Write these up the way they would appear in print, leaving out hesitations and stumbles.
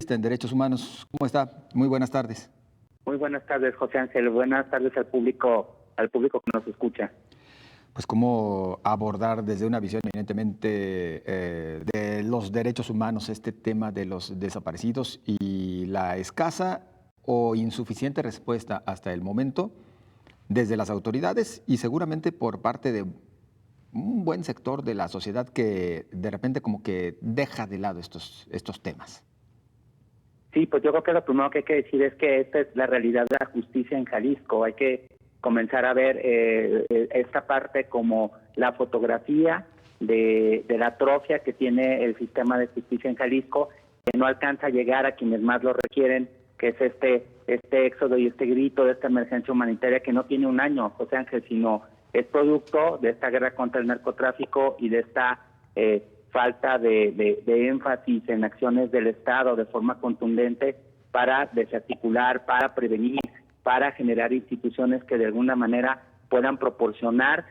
En Derechos Humanos. ¿Cómo está? Muy buenas tardes. Muy buenas tardes, José Ángel. Buenas tardes al público que nos escucha. Pues cómo abordar desde una visión evidentemente de los derechos humanos este tema de los desaparecidos y la escasa o insuficiente respuesta hasta el momento desde las autoridades y seguramente por parte de un buen sector de la sociedad que de repente como que deja de lado estos temas. Sí, pues yo creo que lo primero que hay que decir es que esta es la realidad de la justicia en Jalisco. Hay que comenzar a ver esta parte como la fotografía de la atrofia que tiene el sistema de justicia en Jalisco, que no alcanza a llegar a quienes más lo requieren, que es este éxodo y este grito de esta emergencia humanitaria que no tiene un año, José Ángel, sino es producto de esta guerra contra el narcotráfico y de esta falta de énfasis en acciones del Estado de forma contundente para desarticular, para prevenir, para generar instituciones que de alguna manera puedan proporcionar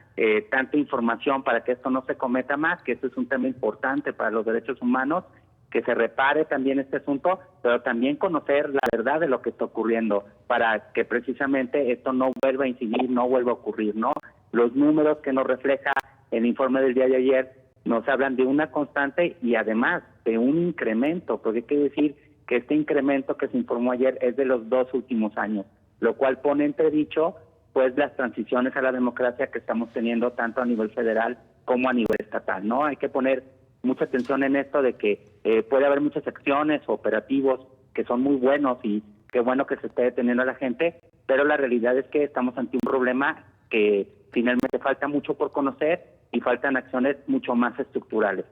tanta información para que esto no se cometa más, que esto es un tema importante para los derechos humanos, que se repare también este asunto, pero también conocer la verdad de lo que está ocurriendo para que precisamente esto no vuelva a incidir, no vuelva a ocurrir, ¿no? Los números que nos refleja el informe del día de ayer nos hablan de una constante y además de un incremento, porque hay que decir que este incremento que se informó ayer es de los 2 últimos años, lo cual pone entredicho pues las transiciones a la democracia que estamos teniendo tanto a nivel federal como a nivel estatal, ¿no? Hay que poner mucha atención en esto de que puede haber muchas acciones, operativos que son muy buenos y qué bueno que se esté deteniendo a la gente, pero la realidad es que estamos ante un problema que finalmente falta mucho por conocer y faltan acciones mucho más estructurales.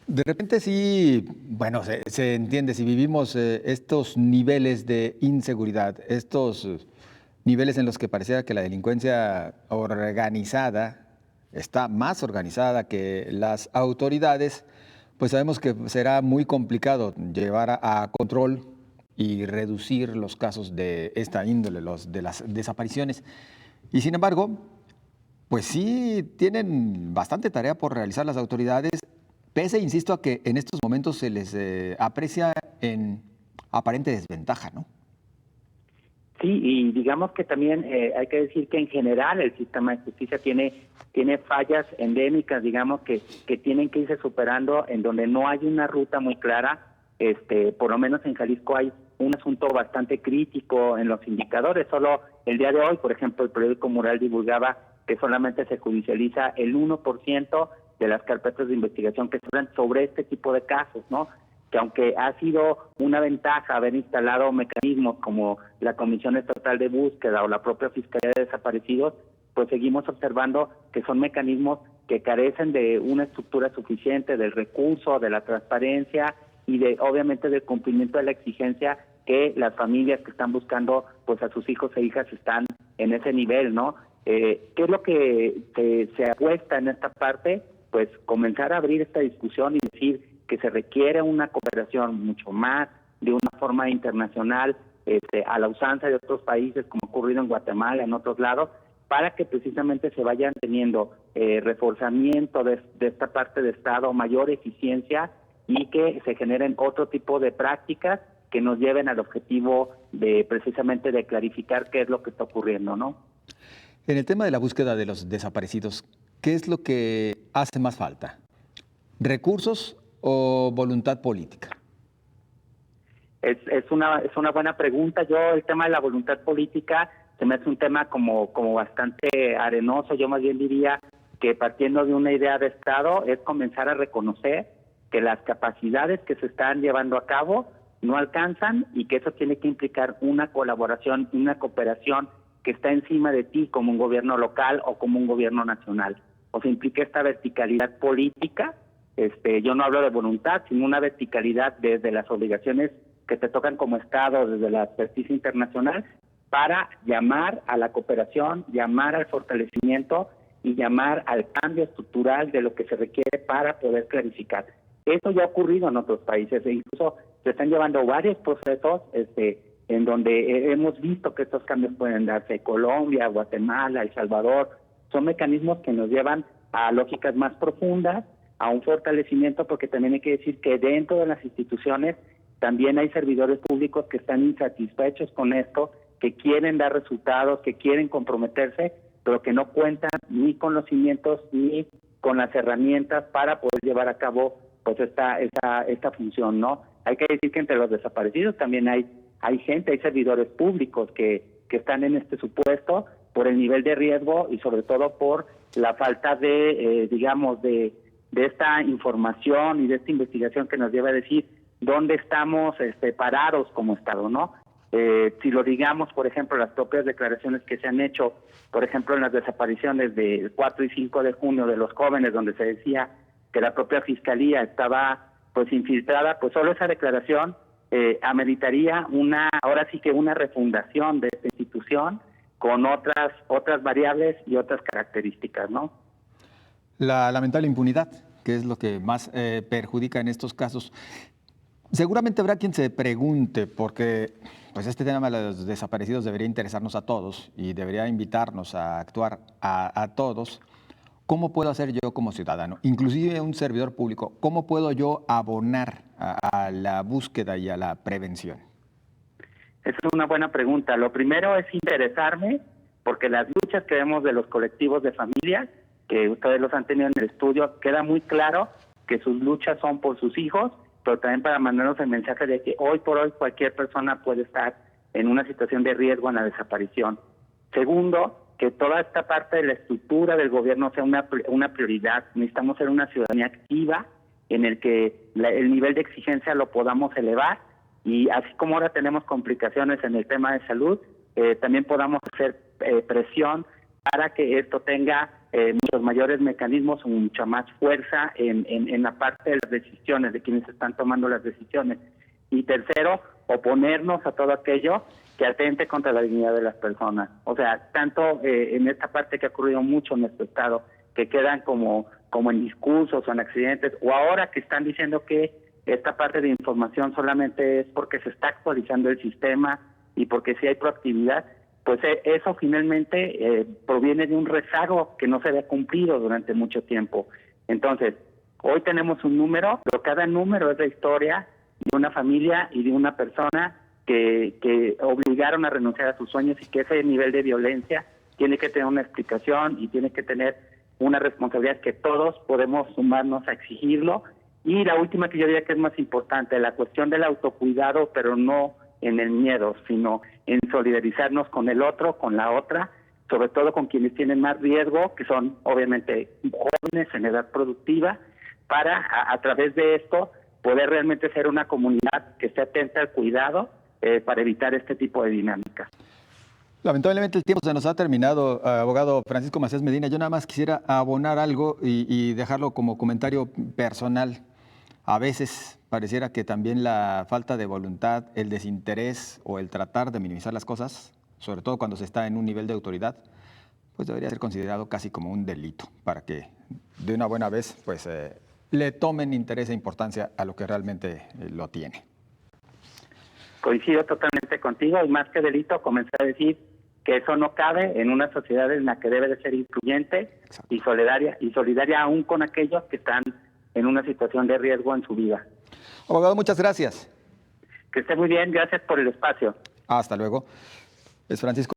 De repente sí, bueno, se entiende, si vivimos estos niveles de inseguridad, estos niveles en los que pareciera que la delincuencia organizada está más organizada que las autoridades, pues sabemos que será muy complicado llevar a control y reducir los casos de esta índole, los de las desapariciones. Y sin embargo, pues sí, tienen bastante tarea por realizar las autoridades, pese, insisto, a que en estos momentos se les aprecia en aparente desventaja, ¿no? Sí, y digamos que también hay que decir que en general el sistema de justicia tiene fallas endémicas, digamos, que tienen que irse superando, en donde no hay una ruta muy clara. Por lo menos en Jalisco hay un asunto bastante crítico en los indicadores. Solo el día de hoy, por ejemplo, el periódico Mural divulgaba que solamente se judicializa el 1% de las carpetas de investigación que se dan sobre este tipo de casos, ¿no? Que aunque ha sido una ventaja haber instalado mecanismos como la Comisión Estatal de Búsqueda o la propia Fiscalía de Desaparecidos, pues seguimos observando que son mecanismos que carecen de una estructura suficiente, del recurso, de la transparencia y de obviamente del cumplimiento de la exigencia que las familias que están buscando pues a sus hijos e hijas están en ese nivel, ¿no? ¿Qué es lo que se apuesta en esta parte? Pues comenzar a abrir esta discusión y decir que se requiere una cooperación mucho más de una forma internacional, a la usanza de otros países, como ha ocurrido en Guatemala, en otros lados, para que precisamente se vayan teniendo reforzamiento de esta parte de Estado, mayor eficiencia y que se generen otro tipo de prácticas que nos lleven al objetivo de precisamente de clarificar qué es lo que está ocurriendo, ¿no? En el tema de la búsqueda de los desaparecidos, ¿qué es lo que hace más falta? ¿Recursos o voluntad política? Es una buena pregunta. Yo el tema de la voluntad política se me hace un tema como bastante arenoso. Yo más bien diría que partiendo de una idea de Estado es comenzar a reconocer que las capacidades que se están llevando a cabo no alcanzan y que eso tiene que implicar una colaboración, una cooperación que está encima de ti como un gobierno local o como un gobierno nacional. O sea, implica esta verticalidad política. Yo no hablo de voluntad, sino una verticalidad desde las obligaciones que te tocan como Estado, desde la experticia internacional, para llamar a la cooperación, llamar al fortalecimiento y llamar al cambio estructural de lo que se requiere para poder clarificar. Eso ya ha ocurrido en otros países e incluso se están llevando varios procesos en donde hemos visto que estos cambios pueden darse. Colombia, Guatemala, El Salvador, son mecanismos que nos llevan a lógicas más profundas, a un fortalecimiento, porque también hay que decir que dentro de las instituciones también hay servidores públicos que están insatisfechos con esto, que quieren dar resultados, que quieren comprometerse, pero que no cuentan ni con los cimientos ni con las herramientas para poder llevar a cabo pues esta función, ¿no? Hay que decir que entre los desaparecidos también hay gente, hay servidores públicos que están en este supuesto por el nivel de riesgo y sobre todo por la falta de, de esta información y de esta investigación que nos lleva a decir dónde estamos parados como Estado, ¿no? Si lo digamos, por ejemplo, las propias declaraciones que se han hecho, por ejemplo, en las desapariciones del 4 y 5 de junio de los jóvenes, donde se decía que la propia Fiscalía estaba pues infiltrada, pues solo esa declaración ameritaría ahora sí que una refundación de esta institución con otras variables y otras características, ¿no? La lamentable impunidad, que es lo que más perjudica en estos casos. Seguramente habrá quien se pregunte, porque pues este tema de los desaparecidos debería interesarnos a todos y debería invitarnos a actuar a todos. ¿Cómo puedo hacer yo como ciudadano, inclusive un servidor público, cómo puedo yo abonar a la búsqueda y a la prevención? Esa es una buena pregunta. Lo primero es interesarme, porque las luchas que vemos de los colectivos de familias, que ustedes los han tenido en el estudio, queda muy claro que sus luchas son por sus hijos, pero también para mandarnos el mensaje de que hoy por hoy cualquier persona puede estar en una situación de riesgo en la desaparición. Segundo, que toda esta parte de la estructura del gobierno sea una prioridad. Necesitamos ser una ciudadanía activa en el que el nivel de exigencia lo podamos elevar y así como ahora tenemos complicaciones en el tema de salud, también podamos hacer presión para que esto tenga muchos mayores mecanismos, mucha más fuerza en la parte de las decisiones, de quienes están tomando las decisiones. Y tercero, oponernos a todo aquello que atente contra la dignidad de las personas. O sea, tanto en esta parte que ha ocurrido mucho en nuestro Estado, que quedan como en discursos o en accidentes, o ahora que están diciendo que esta parte de información solamente es porque se está actualizando el sistema y porque sí hay proactividad, pues eso finalmente proviene de un rezago que no se había cumplido durante mucho tiempo. Entonces, hoy tenemos un número, pero cada número es la historia de una familia y de una persona que obligaron a renunciar a sus sueños y que ese nivel de violencia tiene que tener una explicación y tiene que tener una responsabilidad que todos podemos sumarnos a exigirlo. Y la última que yo diría que es más importante, la cuestión del autocuidado, pero no en el miedo, sino en solidarizarnos con el otro, con la otra, sobre todo con quienes tienen más riesgo, que son obviamente jóvenes en edad productiva, para a través de esto poder realmente ser una comunidad que esté atenta al cuidado para evitar este tipo de dinámicas. Lamentablemente el tiempo se nos ha terminado, abogado Francisco Macías Medina. Yo nada más quisiera abonar algo y dejarlo como comentario personal. A veces pareciera que también la falta de voluntad, el desinterés o el tratar de minimizar las cosas, sobre todo cuando se está en un nivel de autoridad, pues debería ser considerado casi como un delito para que de una buena vez pues le tomen interés e importancia a lo que realmente lo tiene. Coincido totalmente contigo, y más que delito, comencé a decir que eso no cabe en una sociedad en la que debe de ser incluyente y solidaria aún con aquellos que están en una situación de riesgo en su vida. Abogado, muchas gracias. Que esté muy bien, gracias por el espacio. Hasta luego. Es Francisco